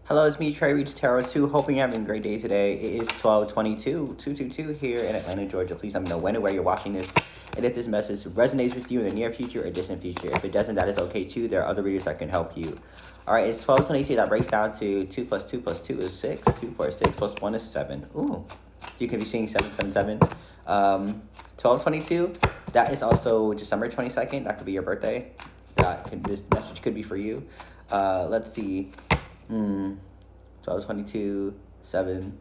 Hello, it's me, Trey Reach Tarot 2. Hoping you're having a great day today. It is 12/22/222 here in Atlanta, Georgia. Please let me know when and where you're watching this. And if this message resonates with you in the near future or distant future. If it doesn't, that is okay too. There are other videos that can help you. Alright, it's 12/22. That breaks down to 2 plus 2 plus 2 is 6. 2 plus 6 plus 1 is 7. Ooh. You can be seeing 777. 12/22. That is also December 22nd. That could be your birthday. This message could be for you. Let's see. 12/22, 7,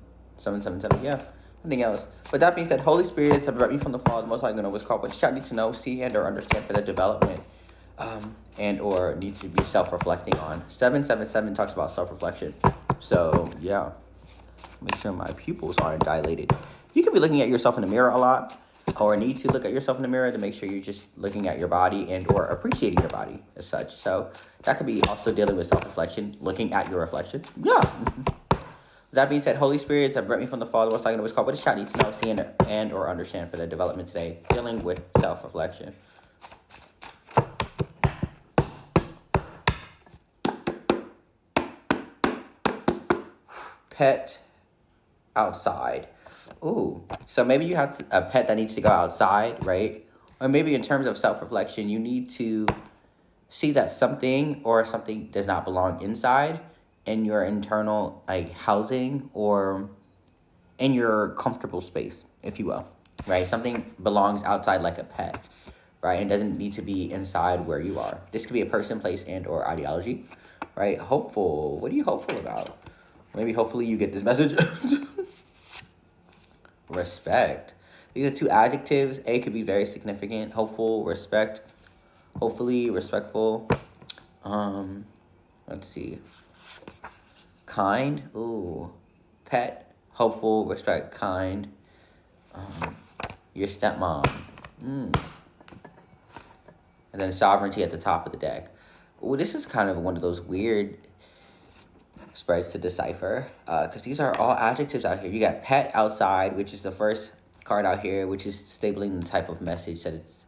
yeah, nothing else. But that being said, Holy Spirit, to prevent me from the fall, the Most High know what's called, which I need to know, see, and or understand for their development, and or need to be self-reflecting on. 777 talks about self-reflection. So, yeah, make sure my pupils aren't dilated. You could be looking at yourself in the mirror a lot, or need to look at yourself in the mirror to make sure you're just looking at your body and or appreciating your body as such. So that could be also dealing with self-reflection, looking at your reflection. Yeah. That being said, Holy Spirit, to prevent me from the fall, what's talking what's called, what does child need to know, see, and or understand for their development today, dealing with self-reflection. Pet outside. Ooh, so maybe you have a pet that needs to go outside, right? Or maybe in terms of self-reflection, you need to see that something does not belong inside in your internal housing or in your comfortable space, if you will, right? Something belongs outside like a pet, right? And doesn't need to be inside where you are. This could be a person, place, and or ideology, right? Hopeful. What are you hopeful about? Maybe hopefully you get this message. Respect. These are two adjectives. A could be very significant. Hopeful, respect. Hopefully, respectful. Let's see. Kind. Ooh. Pet. Hopeful, respect, kind. Your stepmom. And then sovereignty at the top of the deck. Ooh, this is kind of one of those weird spreads to decipher, because these are all adjectives out here. You got pet outside, which is the first card out here, which is stabling the type of message that it's,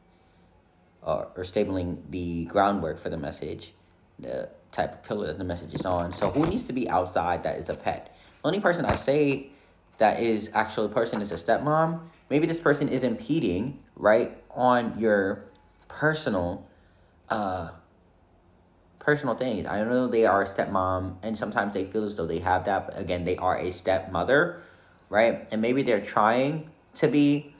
or stabling the groundwork for the message, the type of pillar that the message is on. So who needs to be outside that is a pet? The only person I say that is actually a person is a stepmom. Maybe this person is impeding, right, on your personal things. I know they are a stepmom, and sometimes they feel as though they have that, but again, they are a stepmother, right? And maybe they're trying to be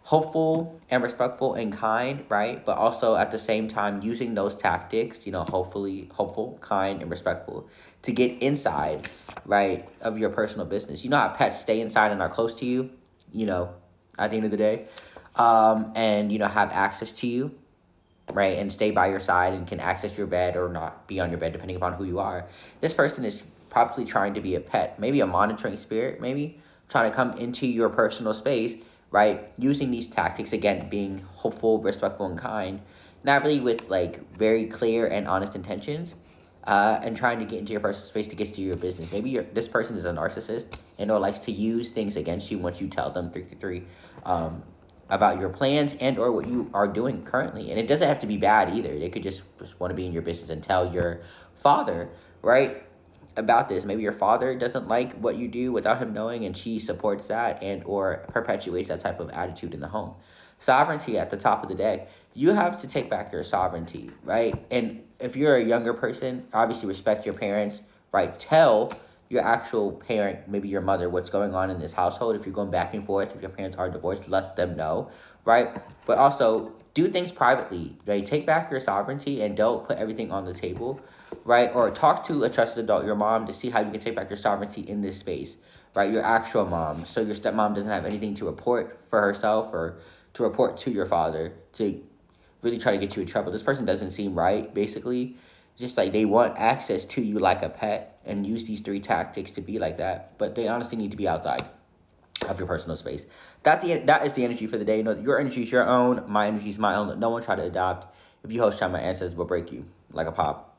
hopeful and respectful and kind, right? But also at the same time using those tactics, hopefully hopeful, kind, and respectful to get inside, right, of your personal business. You know how pets stay inside and are close to you, at the end of the day, and, have access to you, right, and stay by your side and can access your bed or not be on your bed depending upon who you are. This person is probably trying to be a pet, maybe a monitoring spirit, maybe trying to come into your personal space, right, using these tactics, again, being hopeful, respectful, and kind, not really with very clear and honest intentions, and trying to get into your personal space to get to your business. Maybe this person is a narcissist and or likes to use things against you once you tell them 333 about your plans and or what you are doing currently. And it doesn't have to be bad either. They could just want to be in your business and tell your father, right, about this. Maybe your father doesn't like what you do without him knowing, and she supports that and or perpetuates that type of attitude in the home. Sovereignty at the top of the deck. You have to take back your sovereignty, right? And if you're a younger person, obviously respect your parents, right? Tell your actual parent, maybe your mother, what's going on in this household. If you're going back and forth, if your parents are divorced, let them know, right? But also do things privately, right? Take back your sovereignty and don't put everything on the table, right? Or talk to a trusted adult, your mom, to see how you can take back your sovereignty in this space, right? Your actual mom, so your stepmom doesn't have anything to report for herself or to report to your father to really try to get you in trouble. This person doesn't seem right, basically. Just they want access to you like a pet and use these three tactics to be like that. But they honestly need to be outside of your personal space. That is the energy for the day. Know that your energy is your own. My energy is my own. No one try to adopt. If you host time, my ancestors will break you like a pop.